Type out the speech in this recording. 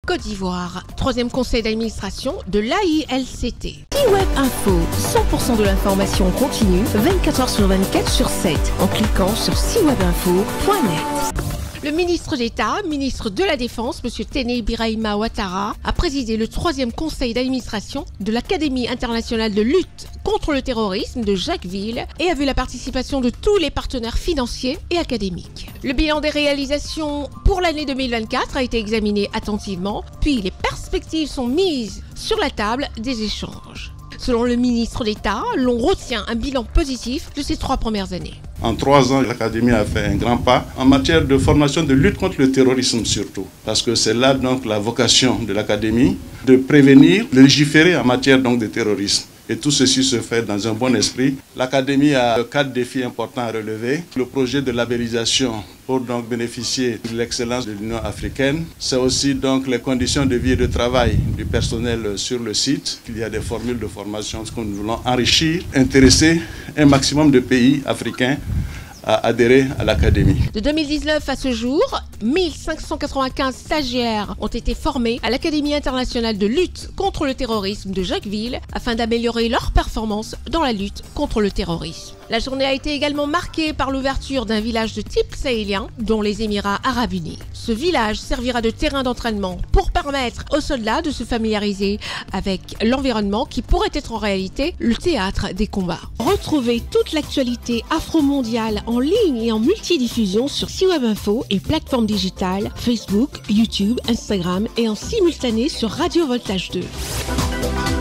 Côte d'Ivoire. Troisième conseil d'administration de l'AILCT. C-Web Info, 100% de l'information continue, 24 heures sur 24 sur 7, en cliquant sur cwebinfo.net. Le ministre d'État, ministre de la Défense, M. Téné Birahima Ouattara, a présidé le troisième conseil d'administration de l'Académie internationale de lutte contre le terrorisme de Jacquesville et a vu la participation de tous les partenaires financiers et académiques. Le bilan des réalisations pour l'année 2024 a été examiné attentivement, puis les perspectives sont mises sur la table des échanges. Selon le ministre d'État, l'on retient un bilan positif de ces 3 premières années. En 3 ans, l'Académie a fait un grand pas en matière de formation de lutte contre le terrorisme surtout. Parce que c'est là donc la vocation de l'Académie, de prévenir, de légiférer en matière donc de terrorisme. Et tout ceci se fait dans un bon esprit. L'Académie a 4 défis importants à relever. Le projet de labellisation pour donc bénéficier de l'excellence de l'Union africaine. C'est aussi donc les conditions de vie et de travail du personnel sur le site. Il y a des formules de formation que nous voulons enrichir, intéresser un maximum de pays africains à adhérer à l'Académie. De 2019 à ce jour, 1595 stagiaires ont été formés à l'Académie internationale de lutte contre le terrorisme de Jacquesville afin d'améliorer leurs performances dans la lutte contre le terrorisme. La journée a été également marquée par l'ouverture d'un village de type sahélien, dont les Émirats arabes unis. Ce village servira de terrain d'entraînement pour permettre aux soldats de se familiariser avec l'environnement qui pourrait être en réalité le théâtre des combats. Retrouvez toute l'actualité afro-mondiale en ligne et en multidiffusion sur C-Web Info et plateformes digitales, Facebook, YouTube, Instagram et en simultané sur Radio Voltage 2.